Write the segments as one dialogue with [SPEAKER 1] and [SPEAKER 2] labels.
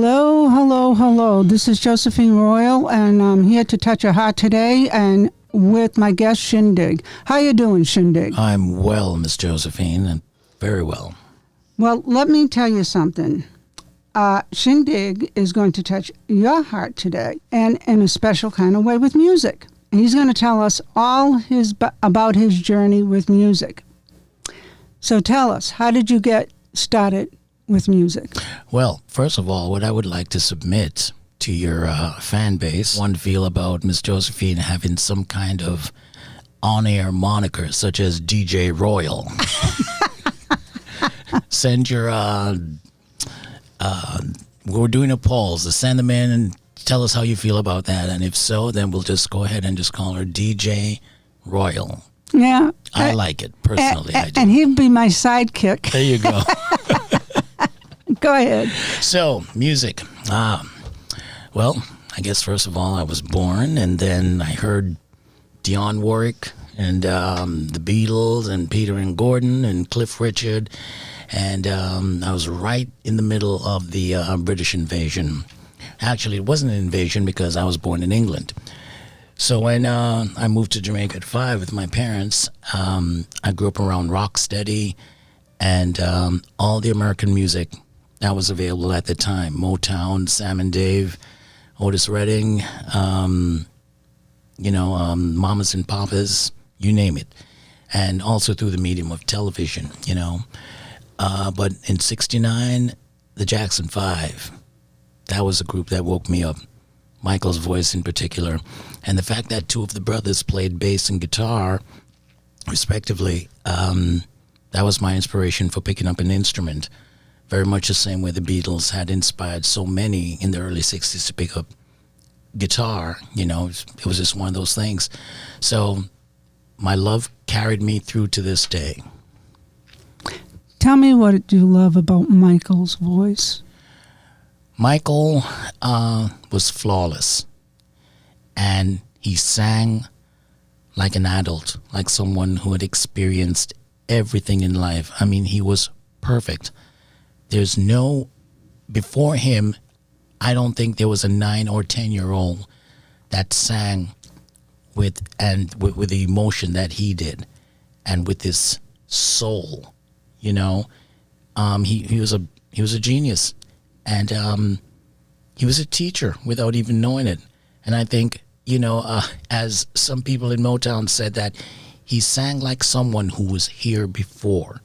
[SPEAKER 1] Hello, hello, hello. This is Josephine Royal, and I'm here to touch your heart today, and with my guest, ShynDIGG. How you doing, ShynDIGG?
[SPEAKER 2] I'm well, Miss Josephine, and very well.
[SPEAKER 1] Well, let me tell you something. ShynDIGG is going to touch your heart today, and in a special kind of way with music. And he's going to tell us all about his journey with music. So tell us, how did you get started with music?
[SPEAKER 2] Well, first of all, what I would like to submit to your fan base, one feel about Miss Josephine having some kind of on-air moniker such as DJ Royal. Send your, we're doing a poll, so send them in and tell us how you feel about that. And if so, then we'll just go ahead and just call her DJ Royal.
[SPEAKER 1] Yeah.
[SPEAKER 2] I like it, personally. I do.
[SPEAKER 1] And he'd be my sidekick.
[SPEAKER 2] There you go.
[SPEAKER 1] Go ahead.
[SPEAKER 2] So, music. Well, I guess first of all, I was born, and then I heard Dionne Warwick and the Beatles and Peter and Gordon and Cliff Richard, and I was right in the middle of the British invasion. Actually, it wasn't an invasion because I was born in England. So when I moved to Jamaica at 5 with my parents, I grew up around rocksteady and all the American music that was available at the time. Motown, Sam and Dave, Otis Redding, Mamas and Papas, you name it. And also through the medium of television, But in 1969, the Jackson 5, that was a group that woke me up. Michael's voice in particular. And the fact that two of the brothers played bass and guitar, respectively, that was my inspiration for picking up an instrument. Very much the same way the Beatles had inspired so many in the early 60s to pick up guitar. It was just one of those things. So my love carried me through to this day.
[SPEAKER 1] Tell me what you love about Michael's voice.
[SPEAKER 2] Michael was flawless, and he sang like an adult, like someone who had experienced everything in life. I mean, he was perfect. Before him, I don't think there was a 9 or 10-year-old that sang with the emotion that he did, and with his soul. He was a genius. And he was a teacher without even knowing it. And I think, as some people in Motown said, that he sang like someone who was here before.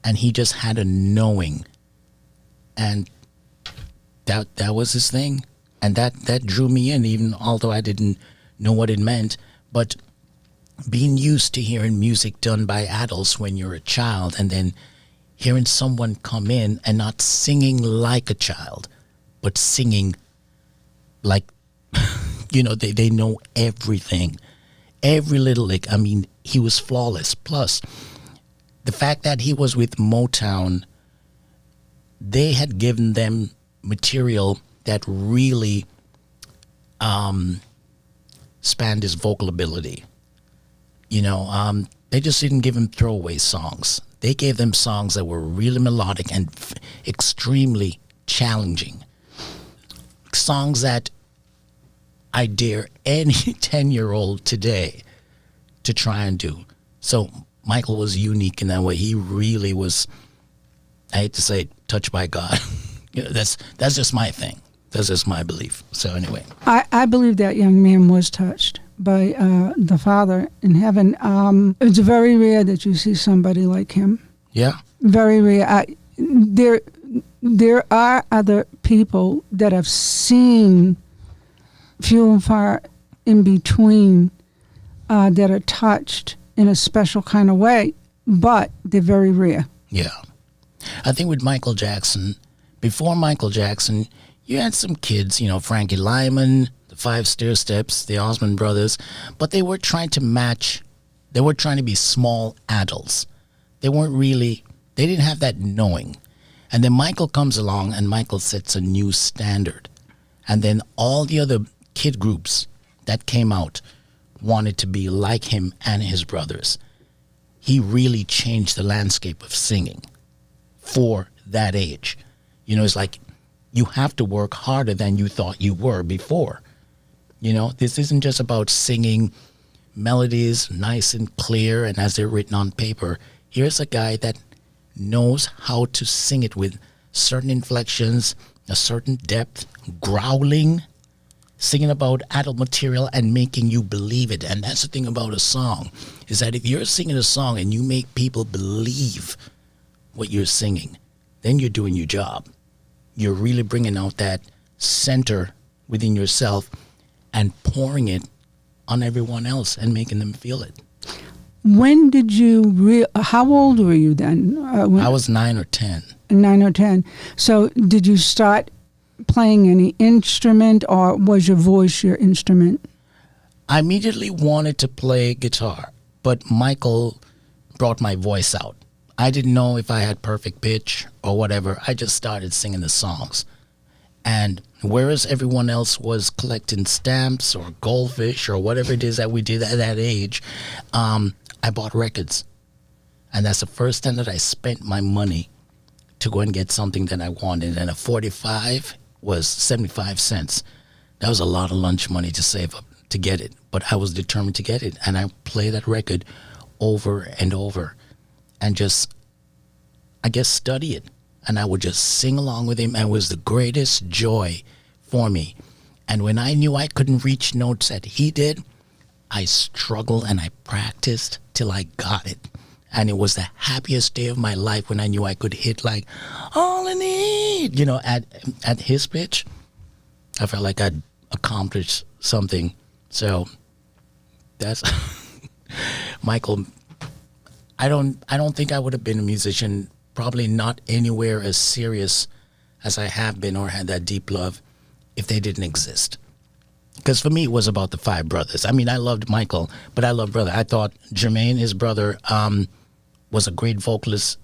[SPEAKER 2] And he just had a knowing. And that was his thing. And that drew me in, even although I didn't know what it meant. But being used to hearing music done by adults when you're a child, and then hearing someone come in and not singing like a child, but singing like, they know everything, every little lick. I mean, he was flawless. Plus, the fact that he was with Motown, they had given them material that really spanned his vocal ability. They just didn't give him throwaway songs. They gave them songs that were really melodic and extremely challenging. Songs that I dare any 10-year-old today to try and do. So Michael was unique in that way. He really was, I hate to say it, touched by God. That's just my thing. That's just my belief. So anyway.
[SPEAKER 1] I believe that young man was touched by the Father in heaven. It's very rare that you see somebody like him.
[SPEAKER 2] Yeah.
[SPEAKER 1] Very rare. There are other people that have seen few and far in between that are touched in a special kind of way, but they're very rare.
[SPEAKER 2] Yeah. I think with Michael Jackson, before Michael Jackson, you had some kids, Frankie Lyman, the Five Stair Steps, the Osmond Brothers, but they were trying to be small adults. They didn't have that knowing. And then Michael comes along, and Michael sets a new standard. And then all the other kid groups that came out wanted to be like him and his brothers. He really changed the landscape of singing for that age. It's like you have to work harder than you thought you were before. You know, this isn't just about singing melodies nice and clear and as they're written on paper. Here's a guy that knows how to sing it with certain inflections, a certain depth, growling, singing about adult material and making you believe it. And that's the thing about a song, is that if you're singing a song and you make people believe what you're singing, then you're doing your job. You're really bringing out that center within yourself and pouring it on everyone else and making them feel it.
[SPEAKER 1] When did you, how old were you then?
[SPEAKER 2] I was 9 or 10.
[SPEAKER 1] 9 or 10. So did you start playing any instrument, or was your voice your instrument?
[SPEAKER 2] I immediately wanted to play guitar, but Michael brought my voice out. I didn't know if I had perfect pitch or whatever. I just started singing the songs. And whereas everyone else was collecting stamps or goldfish or whatever it is that we did at that age, I bought records. And that's the first time that I spent my money to go and get something that I wanted. And a 45 was 75 cents. That was a lot of lunch money to save up to get it. But I was determined to get it. And I played that record over and over. And just, I guess, study it. And I would just sing along with him, and it was the greatest joy for me. And when I knew I couldn't reach notes that he did, I struggled and I practiced till I got it. And it was the happiest day of my life when I knew I could hit like, all I need, you know, at his pitch. I felt like I'd accomplished something. So that's, Michael, I don't think I would have been a musician, probably not anywhere as serious as I have been or had that deep love, if they didn't exist. Because for me, it was about the 5 brothers. I mean, I loved Michael, but I loved brother. I thought Jermaine, his brother, was a great vocalist,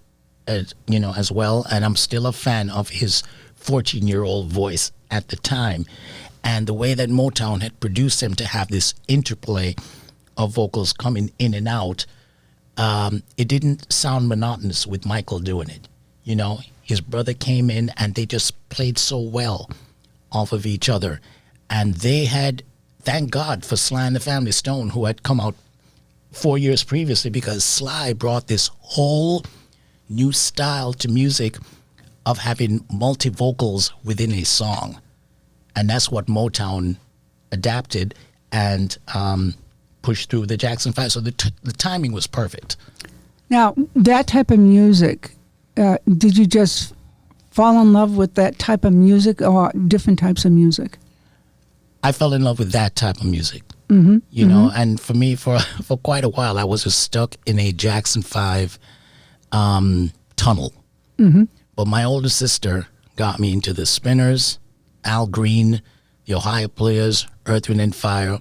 [SPEAKER 2] you know, as well. And I'm still a fan of his 14-year-old voice at the time. And the way that Motown had produced him to have this interplay of vocals coming in and out, it didn't sound monotonous with Michael doing it. You know, his brother came in and they just played so well off of each other. And they had, thank God for Sly and the Family Stone, who had come out 4 years previously, because Sly brought this whole new style to music of having multi-vocals within a song. And that's what Motown adapted and pushed through the Jackson 5. So the timing was perfect.
[SPEAKER 1] Now, that type of music, did you just fall in love with that type of music or different types of music?
[SPEAKER 2] I fell in love with that type of music,
[SPEAKER 1] Mm-hmm.
[SPEAKER 2] you know, and for me, for quite a while, I was just stuck in a Jackson 5 tunnel.
[SPEAKER 1] Mm-hmm.
[SPEAKER 2] But my older sister got me into the Spinners, Al Green, the Ohio Players, Earth, Wind and Fire.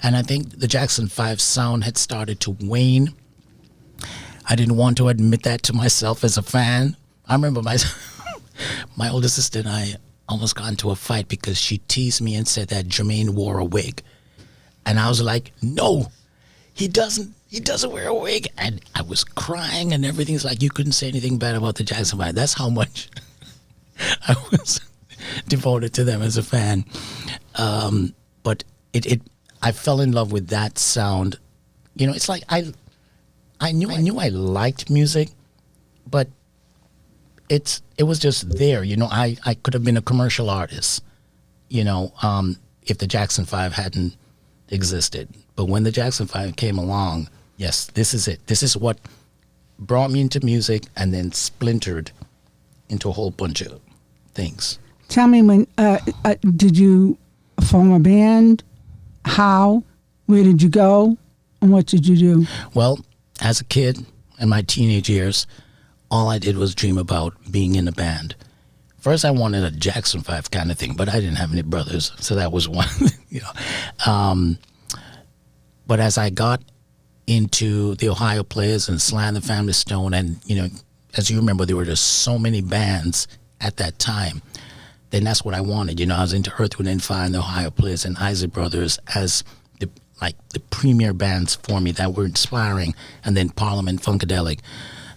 [SPEAKER 2] And I think the Jackson 5 sound had started to wane. I didn't want to admit that to myself as a fan. I remember my older sister and I almost got into a fight because she teased me and said that Jermaine wore a wig. And I was like, no, he doesn't wear a wig. And I was crying and everything's like, you couldn't say anything bad about the Jackson 5. That's how much I was devoted to them as a fan. But I fell in love with that sound. You know, it's like I knew I liked music, but it was just there. You know, I could have been a commercial artist, you know, if the Jackson 5 hadn't existed. But when the Jackson 5 came along, yes, this is it. This is what brought me into music and then splintered into a whole bunch of things.
[SPEAKER 1] Tell me, when did you form a band? How? Where did you go? And what did you do?
[SPEAKER 2] Well, as a kid in my teenage years, all I did was dream about being in a band. First, I wanted a Jackson 5 kind of thing, but I didn't have any brothers, so that was one, you know. But as I got into the Ohio Players and Sly and the Family Stone, and, you know, as you remember, there were just so many bands at that time. Then that's what I wanted. You know, I was into Earth, Wind and Fire and the Ohio Players and Isaac Brothers as the premier bands for me that were inspiring, and then Parliament, Funkadelic.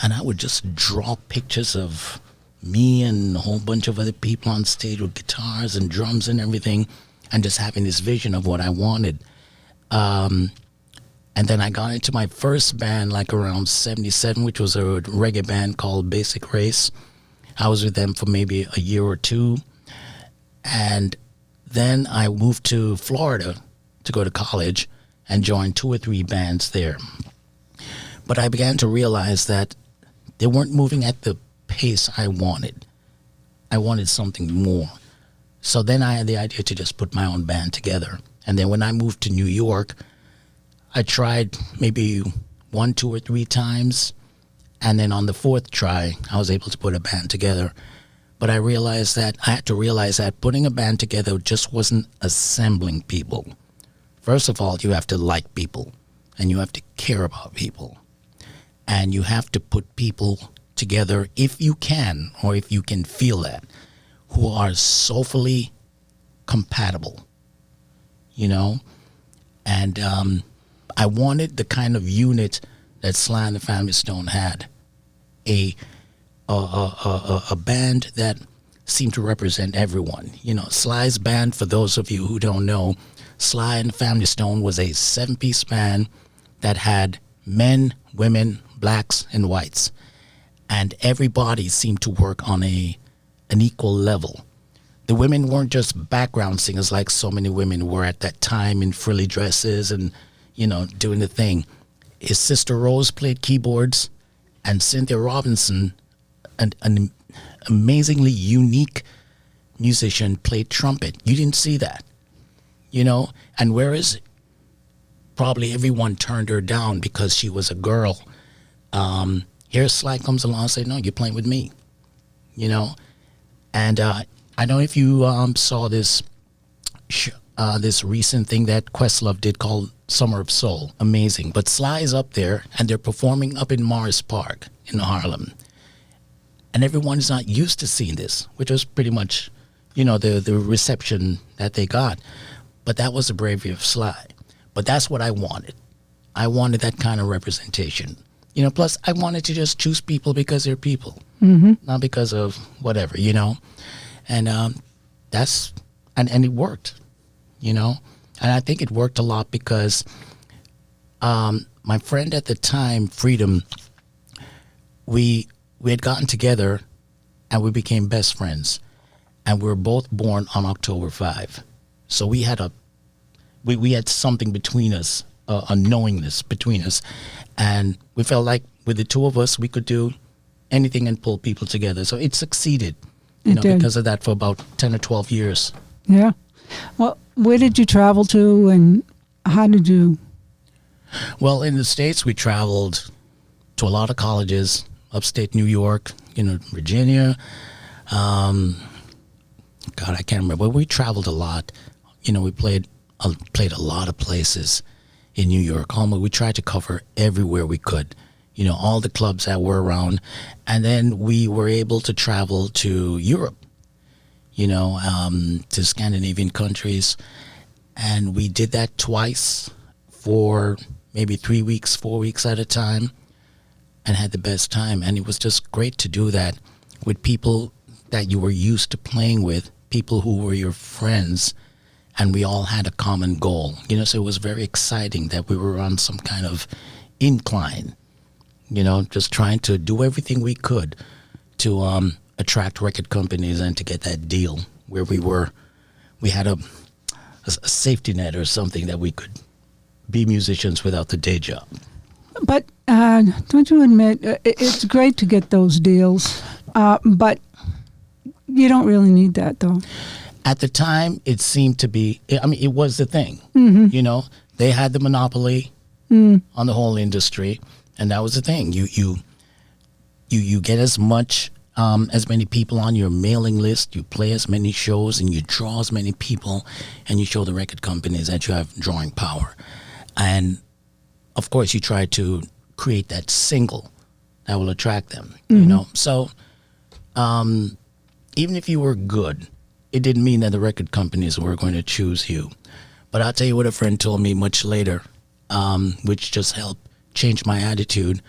[SPEAKER 2] And I would just draw pictures of me and a whole bunch of other people on stage with guitars and drums and everything, and just having this vision of what I wanted. And then I got into my first band like around 77, which was a reggae band called Basic Race. I was with them for maybe a year or two. And then I moved to Florida to go to college and joined 2 or 3 bands there. But I began to realize that they weren't moving at the pace I wanted. I wanted something more. So then I had the idea to just put my own band together. And then when I moved to New York, I tried maybe 1, 2, or 3 times, and then on the 4th try, I was able to put a band together. But I had to realize that putting a band together just wasn't assembling people. First of all, you have to like people, and you have to care about people, and you have to put people together if you can, or if you can feel that, who are soulfully compatible, you know, and I wanted the kind of unit that Sly and the Family Stone had, a band that seemed to represent everyone. You know, Sly's band, for those of you who don't know, Sly and the Family Stone was a 7-piece band that had men, women, blacks, and whites, and everybody seemed to work on an equal level. The women weren't just background singers like so many women were at that time in frilly dresses and, you know, doing the thing. His sister Rose played keyboards, and Cynthia Robinson, an amazingly unique musician, played trumpet. You didn't see that, you know? And whereas probably everyone turned her down because she was a girl, here Sly comes along and says, no, you're playing with me, you know? And I don't know if you saw this this recent thing that Questlove did called Summer of Soul. Amazing. But Sly is up there, and they're performing up in Morris Park in Harlem. And everyone's not used to seeing this, which was pretty much, you know, the reception that they got. But that was the bravery of Sly. But that's what I wanted. I wanted that kind of representation. You know, plus I wanted to just choose people because they're people, not because of whatever, you know. And that's, and it worked, you know. And I think it worked a lot because my friend at the time, Freedom, we had gotten together and we became best friends. And we were both born on October 5. So we had we had something between us, a knowingness between us. And we felt like with the two of us, we could do anything and pull people together. So it succeeded, you know, because of that for about 10 or 12 years.
[SPEAKER 1] Yeah. Well, where did you travel to and how did you?
[SPEAKER 2] Well, in the States, we traveled to a lot of colleges, upstate New York, you know, Virginia. God, I can't remember. But we traveled a lot. You know, we played a lot of places in New York. We tried to cover everywhere we could, you know, all the clubs that were around. And then we were able to travel to Europe, you know, to Scandinavian countries. And we did that twice for maybe 3 weeks, 4 weeks at a time, and had the best time. And it was just great to do that with people that you were used to playing with, people who were your friends, and we all had a common goal. You know, so it was very exciting that we were on some kind of incline, you know, just trying to do everything we could to attract record companies and to get that deal where we had a safety net or something that we could be musicians without the day job.
[SPEAKER 1] But don't you admit, it's great to get those deals, but you don't really need that, though.
[SPEAKER 2] At the time, it seemed to be, I mean, it was the thing. You know, they had the monopoly on the whole industry, and that was the thing. You get as many people on your mailing list, you play as many shows, and you draw as many people, and you show the record companies that you have drawing power. And of course, you try to create that single that will attract them, you know. So even if you were good, it didn't mean that the record companies were going to choose you. But I'll tell you what a friend told me much later, which just helped change my attitude,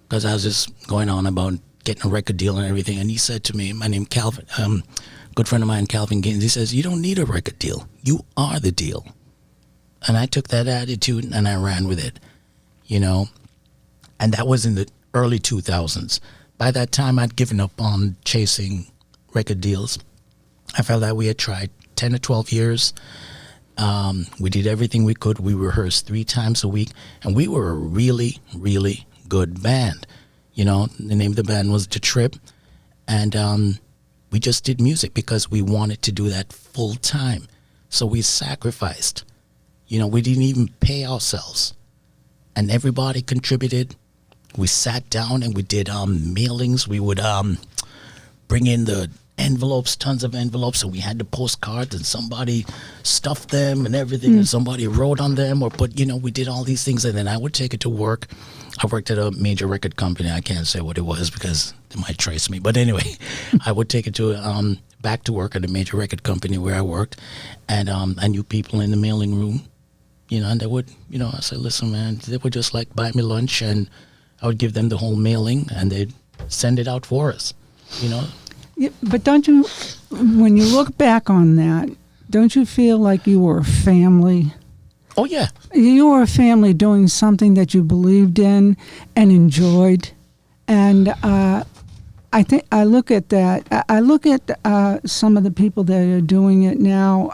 [SPEAKER 2] because I was just going on about getting a record deal and everything. And he said to me, my name Calvin, good friend of mine, Calvin Gaines, he says, you don't need a record deal. You are the deal. And I took that attitude and I ran with it, you know. And that was in the early 2000s. By that time, I'd given up on chasing record deals. I felt that we had tried 10 or 12 years. We did everything we could. We rehearsed 3 times a week. And we were a really, really good band. You know, the name of the band was The Trip. And we just did music because we wanted to do that full time. So we sacrificed. You know, we didn't even pay ourselves. And everybody contributed. We sat down and we did mailings. We would bring in the envelopes, tons of envelopes, and we had the postcards, and somebody stuffed them and everything, and somebody wrote on them or put, you know, we did all these things, and then I would take it to work. I worked at a major record company. I can't say what it was because they might trace me. But anyway, I would take it to back to work at a major record company where I worked, and I knew people in the mailing room, you know, and they would, you know, I said, listen, man, they would just like buy me lunch, and I would give them the whole mailing, and they'd send it out for us, you know.
[SPEAKER 1] Yeah, but don't you, when you look back on that, don't you feel like you were a family?
[SPEAKER 2] Oh, yeah.
[SPEAKER 1] You were a family doing something that you believed in and enjoyed. And I think I look at that. I look at some of the people that are doing it now,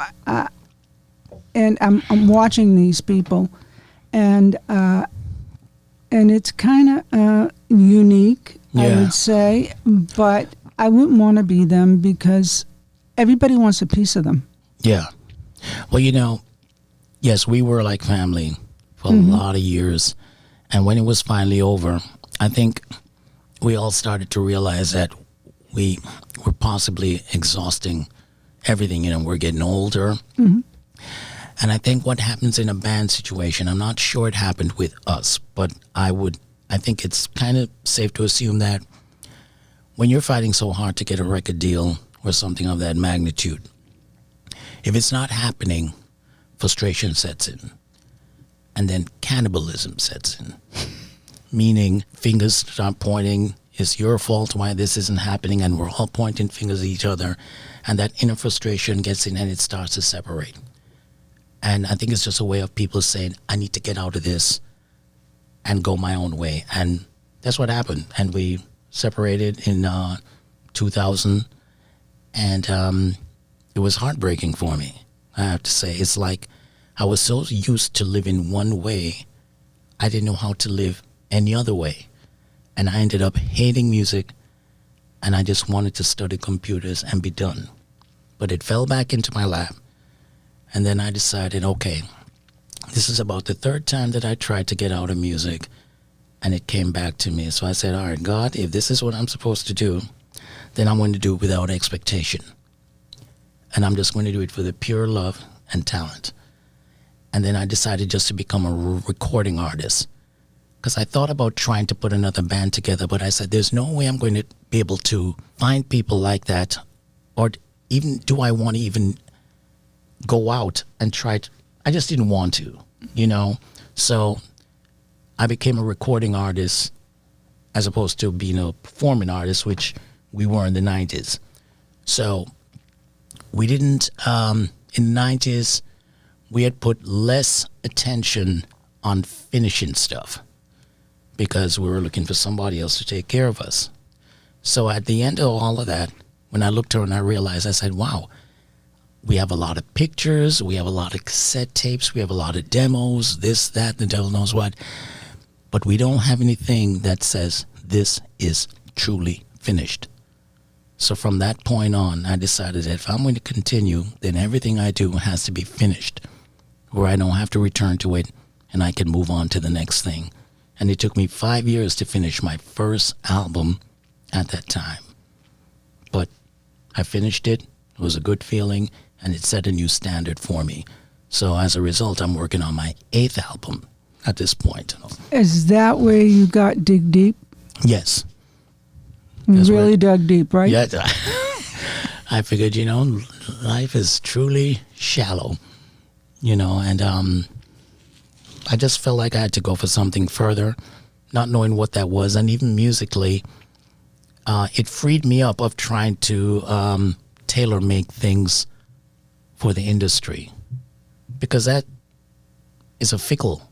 [SPEAKER 1] and I'm watching these people, and it's kind of unique, I would say, but I wouldn't want to be them because everybody wants a piece of them.
[SPEAKER 2] Yeah. Well, you know, yes, we were like family for a lot of years. And when it was finally over, I think we all started to realize that we were possibly exhausting everything. You know, we're getting older. And I think what happens in a band situation, I'm not sure it happened with us, but I think it's kind of safe to assume that when you're fighting so hard to get a record deal or something of that magnitude, if it's not happening, frustration sets in. And then cannibalism sets in. Meaning fingers start pointing, it's your fault why this isn't happening, and we're all pointing fingers at each other. And that inner frustration gets in and it starts to separate. And I think it's just a way of people saying, I need to get out of this and go my own way. And that's what happened. And we separated in 2000, and it was heartbreaking for me, I have to say. It's like I was so used to living one way, I didn't know how to live any other way. And I ended up hating music, and I just wanted to study computers and be done. But it fell back into my lap, and then I decided, okay, this is about the 3rd time that I tried to get out of music, and it came back to me. So I said, all right, God, if this is what I'm supposed to do, then I'm going to do it without expectation. And I'm just going to do it for the pure love and talent. And then I decided just to become a recording artist. Because I thought about trying to put another band together, but I said, there's no way I'm going to be able to find people like that. Or even, do I want to even go out and try to, I just didn't want to, you know. So I became a recording artist as opposed to being a performing artist, which we were in the 90s. So we didn't, in the 90s, we had put less attention on finishing stuff because we were looking for somebody else to take care of us. So at the end of all of that, when I looked around, I realized, I said, wow, we have a lot of pictures, we have a lot of cassette tapes, we have a lot of demos, this, that, the devil knows what. But we don't have anything that says this is truly finished. So from that point on, I decided that if I'm going to continue, then everything I do has to be finished, where I don't have to return to it and I can move on to the next thing. And it took me 5 years to finish my first album at that time. But I finished it. It was a good feeling, and it set a new standard for me. So as a result, I'm working on my 8th album at this point.
[SPEAKER 1] Is that where you got Dig Deep?
[SPEAKER 2] Yes.
[SPEAKER 1] You really dug deep, right?
[SPEAKER 2] Yeah. I figured, you know, life is truly shallow, you know, and I just felt like I had to go for something further, not knowing what that was. And even musically, it freed me up of trying to tailor make things for the industry, because that is a fickle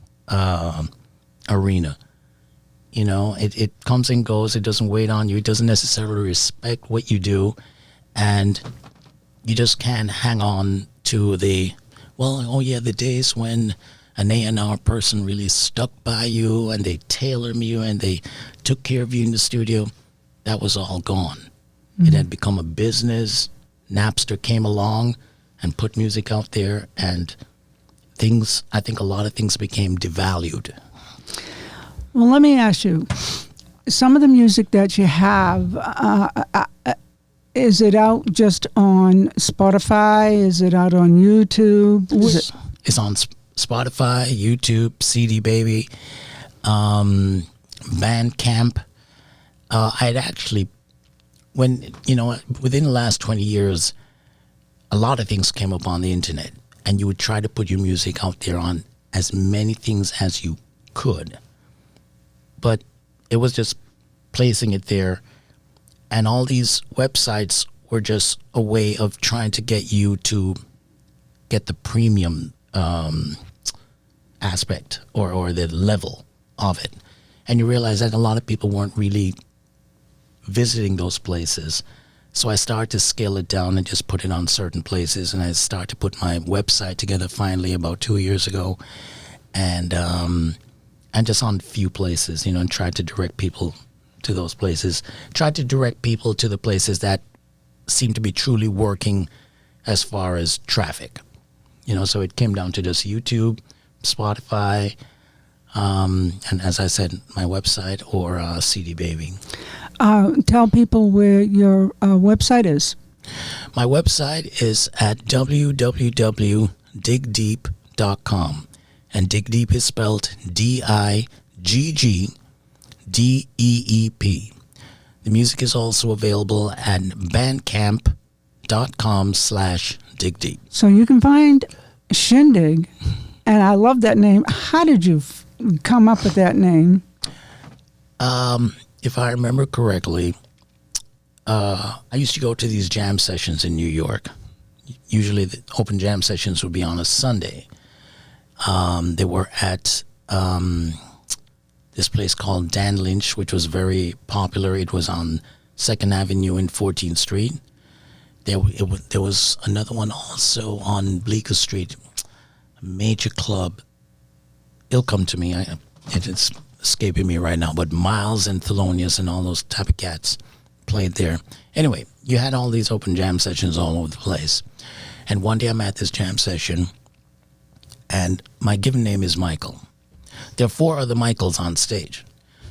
[SPEAKER 2] arena. You know, it comes and goes. It doesn't wait on you. It doesn't necessarily respect what you do. And you just can't hang on to the days when an A&R person really stuck by you and they tailored you and they took care of you in the studio. That was all gone. Mm-hmm. It had become a business. Napster came along and put music out there, and I think a lot of things became devalued.
[SPEAKER 1] Well, let me ask you, some of the music that you have, is it out just on Spotify? Is it out on YouTube?
[SPEAKER 2] It's on Spotify, YouTube, CD Baby, Bandcamp. I'd actually, within the last 20 years, a lot of things came up on the internet, and you would try to put your music out there on as many things as you could. But it was just placing it there, and all these websites were just a way of trying to get you to get the premium aspect or the level of it. And you realize that a lot of people weren't really visiting those places. So I started to scale it down and just put it on certain places, and I started to put my website together finally about 2 years ago, and just on a few places, and tried to direct people to those places. Tried to direct people to the places that seem to be truly working as far as traffic. So it came down to just YouTube, Spotify, and as I said, my website or CD Baby.
[SPEAKER 1] Tell people where your website is.
[SPEAKER 2] My website is at www.diggdeep.com. And Dig Deep is spelled DIGGDEEP. The music is also available at bandcamp.com/digdeep.
[SPEAKER 1] So you can find ShynDIGG, and I love that name. How did you come up with that name?
[SPEAKER 2] If I remember correctly, I used to go to these jam sessions in New York. Usually the open jam sessions would be on a Sunday. They were at this place called Dan Lynch, which was very popular. It was on 2nd Avenue and 14th Street. There was another one also on Bleecker Street, a major club. It'll come to me. It's escaping me right now. But Miles and Thelonious and all those type of cats played there. Anyway, you had all these open jam sessions all over the place. And one day I'm at this jam session, and my given name is Michael. There are 4 other Michaels on stage.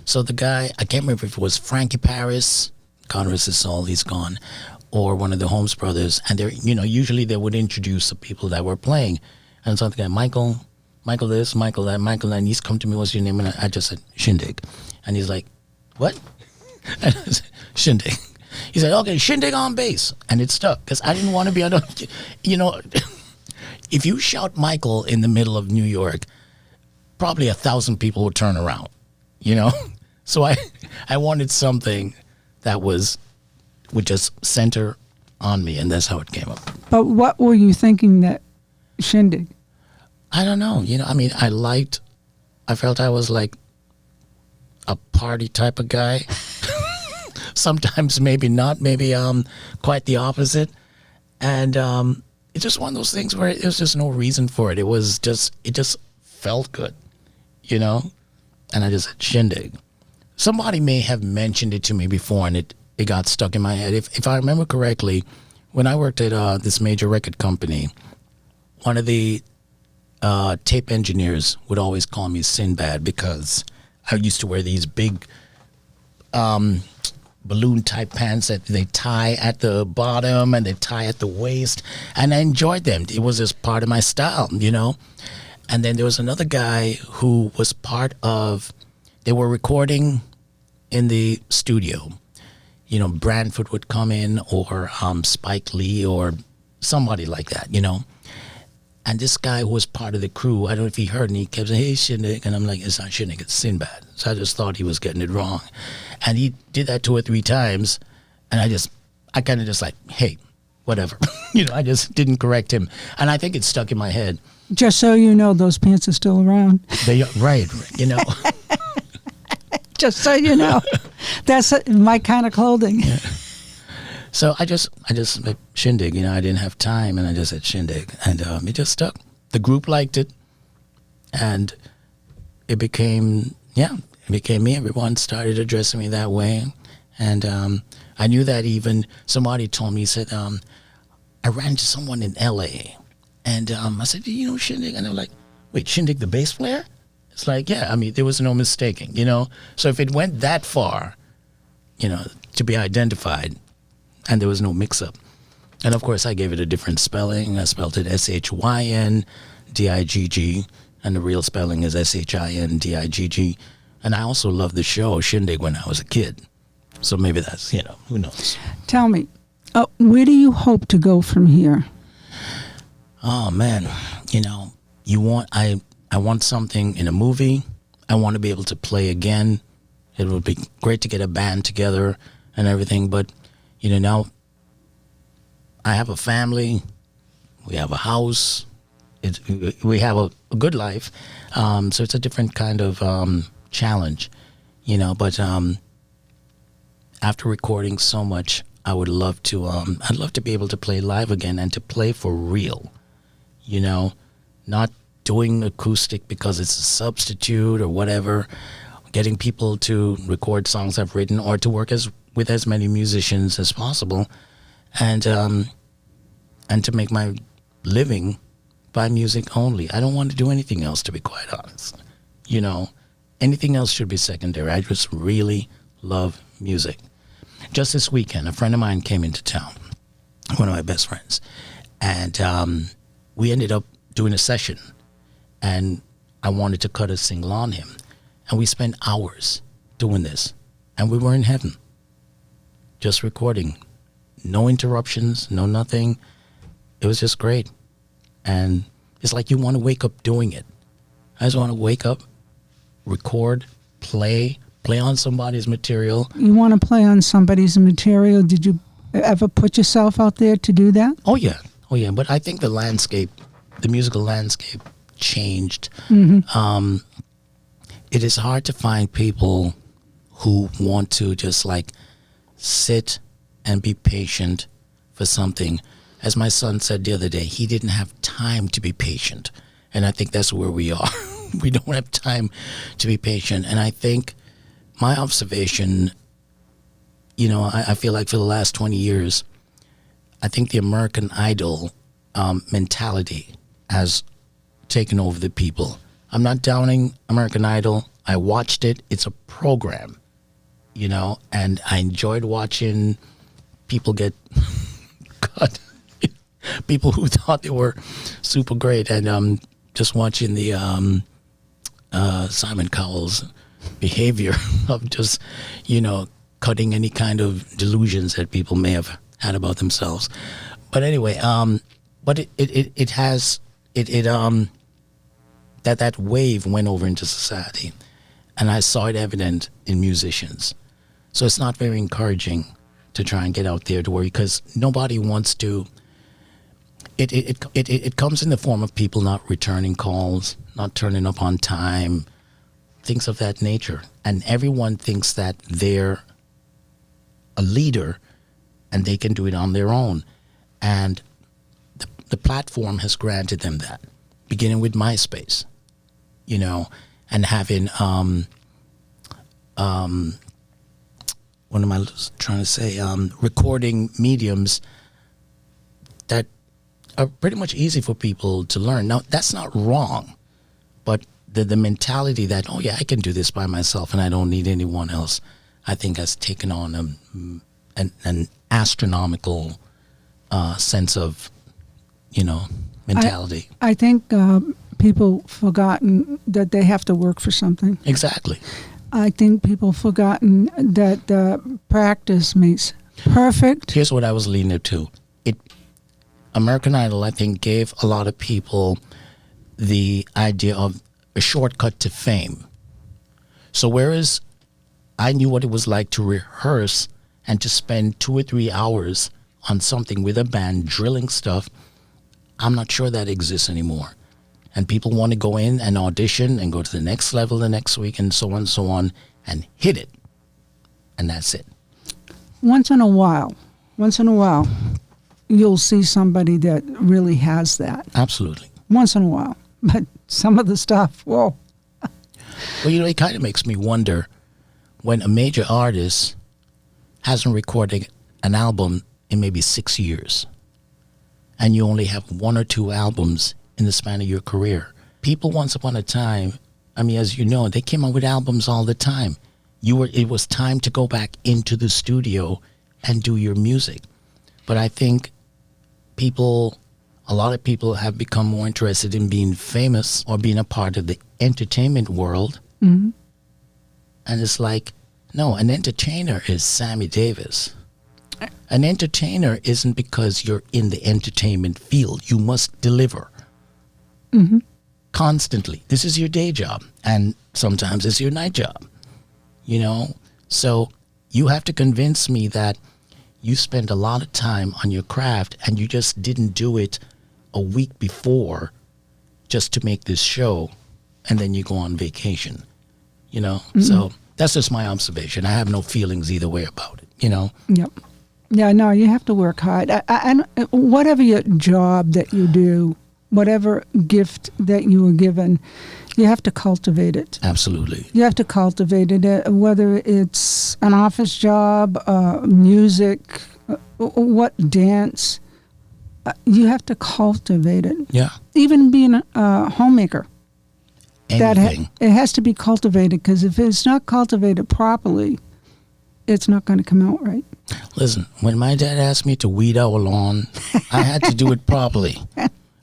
[SPEAKER 2] So the guy, I can't remember if it was Frankie Paris, God rest his soul, he's gone, or one of the Holmes brothers. And they're, usually they would introduce the people that were playing. And so the guy, Michael this, Michael that, Michael that, and he's come to me, what's your name? And I just said, ShynDIGG. And he's like, what? And I said, ShynDIGG. He said, okay, ShynDIGG on bass. And it stuck, because I didn't want to be, if you shout Michael in the middle of New York, probably 1,000 people would turn around, So I wanted something that would just center on me, and that's how it came up.
[SPEAKER 1] But what were you thinking that ShynDIGG?
[SPEAKER 2] I don't know. I felt I was like a party type of guy. Sometimes maybe not, maybe quite the opposite. And it's just one of those things where there was just no reason for it. It just felt good, And I just said ShynDIGG. Somebody may have mentioned it to me before, and it got stuck in my head. If I remember correctly, when I worked at this major record company, one of the tape engineers would always call me Sinbad, because I used to wear these big balloon type pants that they tie at the bottom and they tie at the waist, and I enjoyed them. It was just part of my style, And then there was another guy who was they were recording in the studio. Branford would come in, or Spike Lee, or somebody like that, And this guy who was part of the crew, I don't know if he heard, and he kept saying, "Hey, ShynDIGG," and I'm like, "It's not ShynDIGG, it's ShynBAD." So I just thought he was getting it wrong, and he did that 2 or 3 times, and I kind of just like, "Hey, whatever," I just didn't correct him, and I think it stuck in my head.
[SPEAKER 1] Just so you know, those pants are still around.
[SPEAKER 2] They right,
[SPEAKER 1] Just so you know, that's my kind of clothing.
[SPEAKER 2] Yeah. So I just like, ShynDIGG, I didn't have time, and I just said ShynDIGG, and it just stuck. The group liked it, and it became me. Everyone started addressing me that way, and I knew that even somebody told me, he said, I ran into someone in L.A., and I said, "Do you know ShynDIGG?" And they're like, "Wait, ShynDIGG the bass player?" It's like, yeah, I mean, there was no mistaking, So if it went that far, to be identified, and there was no mix-up. And, of course, I gave it a different spelling. I spelled it ShynDIGG, and the real spelling is ShynDIGG. And I also loved the show ShynDIGG when I was a kid. So maybe that's, who knows.
[SPEAKER 1] Tell me, where do you hope to go from here?
[SPEAKER 2] Oh, man, I want something in a movie. I want to be able to play again. It would be great to get a band together and everything. But, now I have a family. We have a house. We have a good life. So it's a different kind of challenge, But after recording so much, I would love to. I'd love to be able to play live again and to play for real, not doing acoustic because it's a substitute or whatever, getting people to record songs I've written or to work with as many musicians as possible, and to make my living by music only. I don't want to do anything else, to be quite honest. Anything else should be secondary. I just really love music. Just this weekend, a friend of mine came into town, one of my best friends, and we ended up doing a session. And I wanted to cut a single on him. And we spent hours doing this. And we were in heaven. Just recording. No interruptions, no nothing. It was just great. And it's like you want to wake up doing it. I just want to wake up, record, play on somebody's material.
[SPEAKER 1] You want to play on somebody's material. Did you ever put yourself out there to do that?
[SPEAKER 2] Oh, yeah. But I think the musical landscape changed.
[SPEAKER 1] Mm-hmm.
[SPEAKER 2] It is hard to find people who want to just like sit and be patient for something. As my son said the other day, he didn't have time to be patient. And I think that's where we are. We don't have time to be patient. And I think my observation, I feel like for the last 20 years, I think the American Idol mentality has taken over the people. I'm not downing American Idol. I watched it. It's a program, and I enjoyed watching people get cut. People who thought they were super great, and just watching the Simon Cowell's behavior of just, cutting any kind of delusions that people may have had about themselves. But anyway, but it has that wave went over into society, and I saw it evident in musicians. So it's not very encouraging to try and get out there to work, because nobody wants to. It comes in the form of people not returning calls, not turning up on time, things of that nature, and everyone thinks that they're a leader and they can do it on their own, and the platform has granted them that, beginning with MySpace, and having what am I trying to say? Recording mediums that are pretty much easy for people to learn. Now, that's not wrong, but the mentality that, oh yeah, I can do this by myself and I don't need anyone else, I think has taken on an astronomical sense of, mentality.
[SPEAKER 1] I think people forgotten that they have to work for something.
[SPEAKER 2] Exactly.
[SPEAKER 1] I think people forgotten that practice makes perfect.
[SPEAKER 2] Here's what I was leading to. American Idol, I think, gave a lot of people the idea of a shortcut to fame. So whereas I knew what it was like to rehearse and to spend 2 or 3 hours on something with a band drilling stuff, I'm not sure that exists anymore. And people want to go in and audition and go to the next level the next week and so on and so on and hit it. And that's it.
[SPEAKER 1] Once in a while, you'll see somebody that really has that.
[SPEAKER 2] Absolutely.
[SPEAKER 1] Once in a while. But some of the stuff, whoa.
[SPEAKER 2] Well, you know, it kind of makes me wonder when a major artist hasn't recorded an album in maybe 6 years and you only have 1 or 2 albums in the span of your career. People once upon a time, I mean, as you know, they came out with albums all the time. It was time to go back into the studio and do your music. But I think a lot of people have become more interested in being famous or being a part of the entertainment world.
[SPEAKER 1] Mm-hmm.
[SPEAKER 2] And it's like, no, an entertainer is Sammy Davis. An entertainer isn't because you're in the entertainment field. You must deliver.
[SPEAKER 1] Mm-hmm.
[SPEAKER 2] Constantly. This is your day job. And sometimes it's your night job. You know? So you have to convince me that you spend a lot of time on your craft and you just didn't do it a week before just to make this show and then you go on vacation. You know? Mm-hmm. So that's just my observation. I have no feelings either way about it, you know?
[SPEAKER 1] Yep. Yeah, no, you have to work hard. And whatever your job that you do, whatever gift that you were given, you have to cultivate it.
[SPEAKER 2] Absolutely.
[SPEAKER 1] You have to cultivate it, whether it's an office job, music, dance. You have to cultivate it.
[SPEAKER 2] Yeah.
[SPEAKER 1] Even being a homemaker.
[SPEAKER 2] Anything.
[SPEAKER 1] It has to be cultivated, because if it's not cultivated properly, it's not going to come out right.
[SPEAKER 2] Listen, when my dad asked me to weed our lawn, I had to do it properly.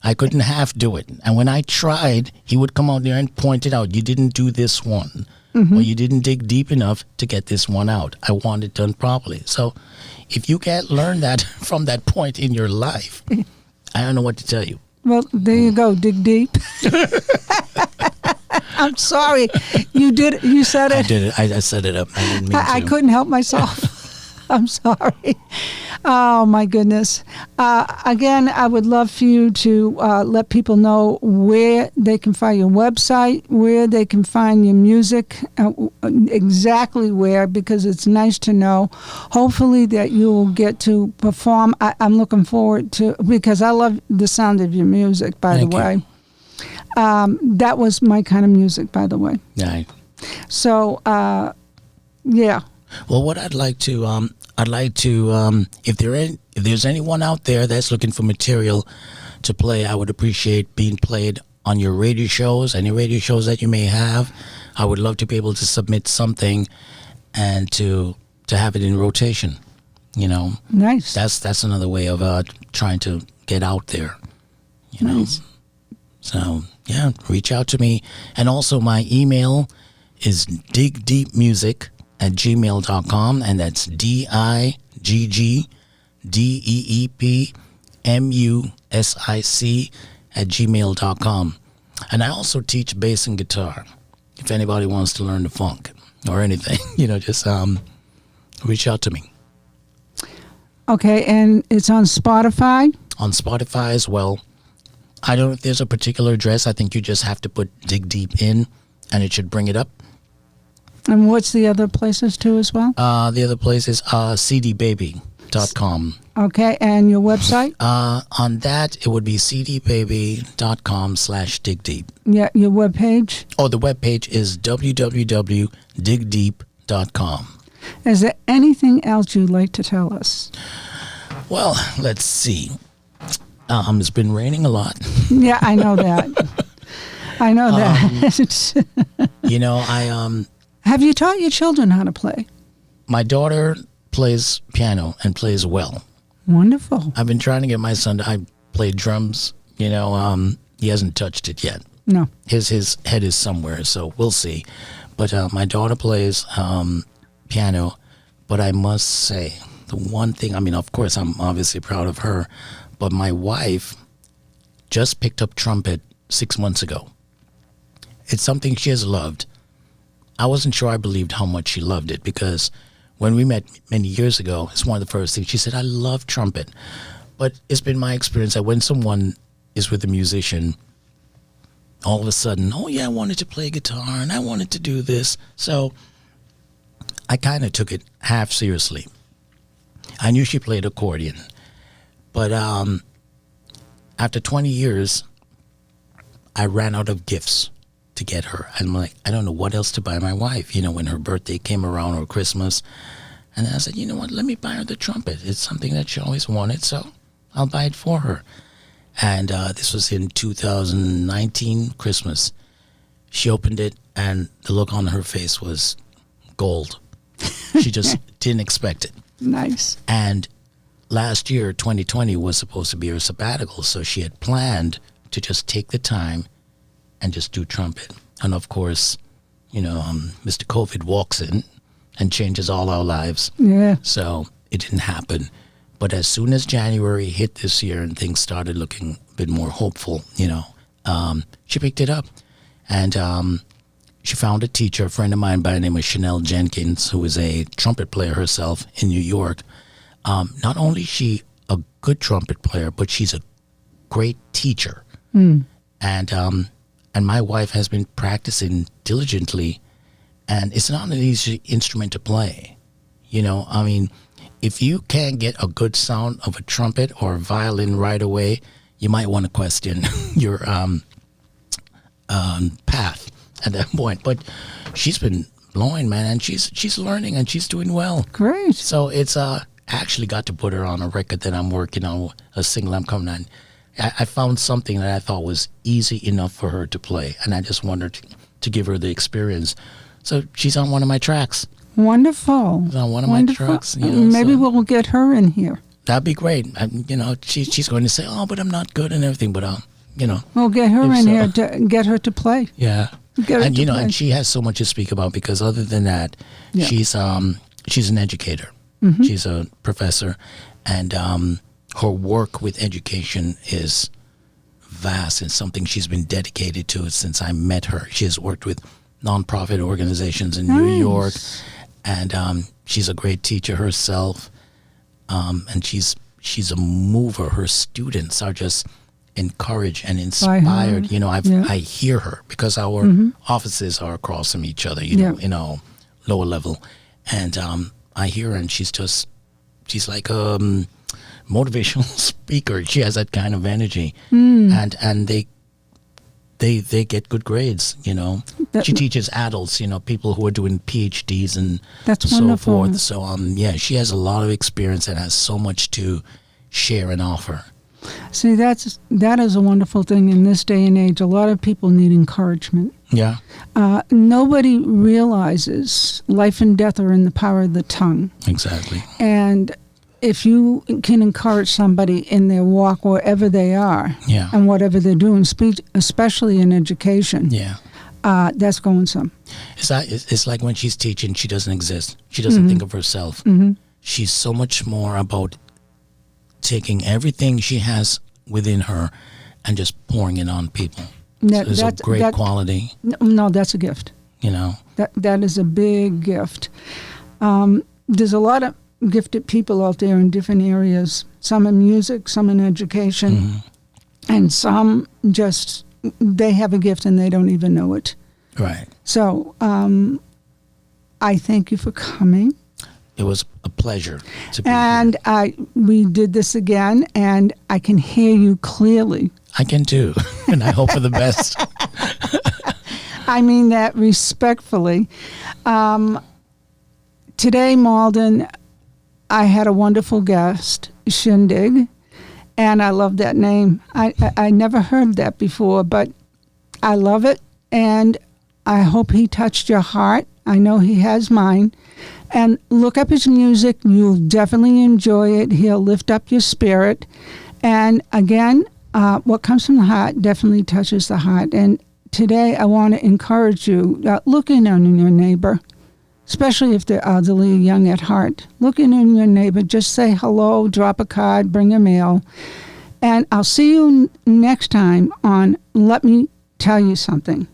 [SPEAKER 2] I couldn't half do it. And when I tried, he would come out there and point it out. You didn't do this one. Mm-hmm. Or you didn't dig deep enough to get this one out. I want it done properly. So if you can't learn that from that point in your life, I don't know what to tell you.
[SPEAKER 1] Well, there you go. Dig deep. I'm sorry. You did it. You said it.
[SPEAKER 2] I did it. I set it up. I didn't mean to.
[SPEAKER 1] I couldn't help myself. I'm sorry. Oh, my goodness. Again, I would love for you to let people know where they can find your website, where they can find your music, exactly where, because it's nice to know. Hopefully that you will get to perform. I'm looking forward to, because I love the sound of your music, by the way. That was my kind of music, by the way.
[SPEAKER 2] Right.
[SPEAKER 1] So, yeah.
[SPEAKER 2] Well, what I'd like to, if there's anyone out there that's looking for material to play, I would appreciate being played on your radio shows, any radio shows that you may have. I would love to be able to submit something and to have it in rotation. You know,
[SPEAKER 1] nice.
[SPEAKER 2] That's another way of trying to get out there. You know, nice. So yeah, reach out to me, and also my email is diggdeepmusic@gmail.com, and that's diggdeepmusic@gmail.com. And I also teach bass and guitar. If anybody wants to learn the funk or anything, you know, just reach out to me.
[SPEAKER 1] Okay, and it's on Spotify?
[SPEAKER 2] On Spotify as well. I don't know if there's a particular address. I think you just have to put Dig Deep in, and it should bring it up.
[SPEAKER 1] And what's the other places too as well?
[SPEAKER 2] The other place is cdbaby.com.
[SPEAKER 1] Okay, and your website?
[SPEAKER 2] On that, it would be cdbaby.com/digdeep.
[SPEAKER 1] Yeah, your webpage?
[SPEAKER 2] Oh, the webpage is www.digdeep.com.
[SPEAKER 1] Is there anything else you'd like to tell us?
[SPEAKER 2] Well, let's see. It's been raining a lot.
[SPEAKER 1] Yeah, I know that. I know that.
[SPEAKER 2] You know,
[SPEAKER 1] Have you taught your children how to play?
[SPEAKER 2] My daughter plays piano and plays well.
[SPEAKER 1] Wonderful.
[SPEAKER 2] I've been trying to get my son to play drums. You know, he hasn't touched it yet.
[SPEAKER 1] No.
[SPEAKER 2] His head is somewhere, so we'll see. But my daughter plays piano. But I must say, the one thing, I mean, of course, I'm obviously proud of her, But my wife just picked up trumpet 6 months ago. It's something she has loved. I wasn't sure I believed how much she loved it, because when we met many years ago, it's one of the first things she said, I love trumpet. But it's been my experience that when someone is with a musician, all of a sudden, oh yeah, I wanted to play guitar and I wanted to do this. So I kind of took it half seriously. I knew she played accordion, but after 20 years, I ran out of gifts to get her. I'm like, I don't know what else to buy my wife, when her birthday came around or Christmas. And I said, you know what, let me buy her the trumpet. It's something that she always wanted, so I'll buy it for her. And this was in 2019, Christmas. She opened it, and the look on her face was gold. She just didn't expect it.
[SPEAKER 1] Nice.
[SPEAKER 2] And last year, 2020, was supposed to be her sabbatical, so she had planned to just take the time and just do trumpet. And of course, Mr. COVID walks in and changes all our lives.
[SPEAKER 1] Yeah.
[SPEAKER 2] So it didn't happen. But as soon as January hit this year and things started looking a bit more hopeful, she picked it up. And she found a teacher, a friend of mine by the name of ShynDIGG Jenkins, who is a trumpet player herself in New York. Not only is she a good trumpet player, but she's a great teacher. And my wife has been practicing diligently, and it's not an easy instrument to play. If you can't get a good sound of a trumpet or a violin right away, you might want to question your path at that point. But she's been blowing, man, and she's learning and she's doing well.
[SPEAKER 1] Great.
[SPEAKER 2] So it's actually got to put her on a record that I'm working on, a single I'm coming on. I found something that I thought was easy enough for her to play, and I just wanted to give her the experience. So she's on one of my tracks.
[SPEAKER 1] Wonderful.
[SPEAKER 2] She's on one of my tracks.
[SPEAKER 1] Maybe we'll get her in here.
[SPEAKER 2] That'd be great. She's going to say, "Oh, but I'm not good and everything." But
[SPEAKER 1] we'll get her in here to get her to play.
[SPEAKER 2] Yeah,
[SPEAKER 1] Get her
[SPEAKER 2] and
[SPEAKER 1] to play.
[SPEAKER 2] and she has so much to speak about, because other than that,
[SPEAKER 1] Yeah.
[SPEAKER 2] she's an educator. She's a professor, and her work with education is vast and something she's been dedicated to since I met her. She has worked with nonprofit organizations in New York, and she's a great teacher herself, and she's a mover. Her students are just encouraged and inspired. I hear her because our offices are across from each other, lower level, and I hear her, and she's like a motivational speaker. She has that kind of energy, and they get good grades. She teaches adults, people who are doing PhDs and
[SPEAKER 1] That's
[SPEAKER 2] so
[SPEAKER 1] wonderful.
[SPEAKER 2] forth. So she has a lot of experience and has so much to share and offer.
[SPEAKER 1] See, that is a wonderful thing in this day and age. A lot of people need encouragement.
[SPEAKER 2] Yeah,
[SPEAKER 1] Nobody realizes life and death are in the power of the tongue.
[SPEAKER 2] exactly.
[SPEAKER 1] And if you can encourage somebody in their walk wherever they are,
[SPEAKER 2] Yeah.
[SPEAKER 1] and whatever they're doing, especially in education,
[SPEAKER 2] Yeah.
[SPEAKER 1] that's going some.
[SPEAKER 2] It's like when she's teaching, she doesn't exist. She doesn't think of herself. She's so much more about taking everything she has within her and just pouring it on people. So it's a great quality,
[SPEAKER 1] No, that's a gift. That is a big gift. There's a lot of gifted people out there in different areas. Some in music, some in education, and some just they have a gift and they don't even know it.
[SPEAKER 2] Right.
[SPEAKER 1] So I thank you for coming.
[SPEAKER 2] It was a pleasure to be
[SPEAKER 1] And
[SPEAKER 2] here.
[SPEAKER 1] we did this again, and I can hear you clearly.
[SPEAKER 2] I can too, and I hope for the best.
[SPEAKER 1] I mean that respectfully. Today, Malden, I had a wonderful guest, ShynDIGG, and I love that name. I never heard that before, but I love it, and I hope he touched your heart. I know he has mine. And look up his music. You'll definitely enjoy it. He'll lift up your spirit. And again, what comes from the heart definitely touches the heart. And today I want to encourage you, look in on your neighbor, especially if they're elderly, young at heart. Look in on your neighbor. Just say hello, drop a card, bring a mail. And I'll see you next time on Let Me Tell You Something.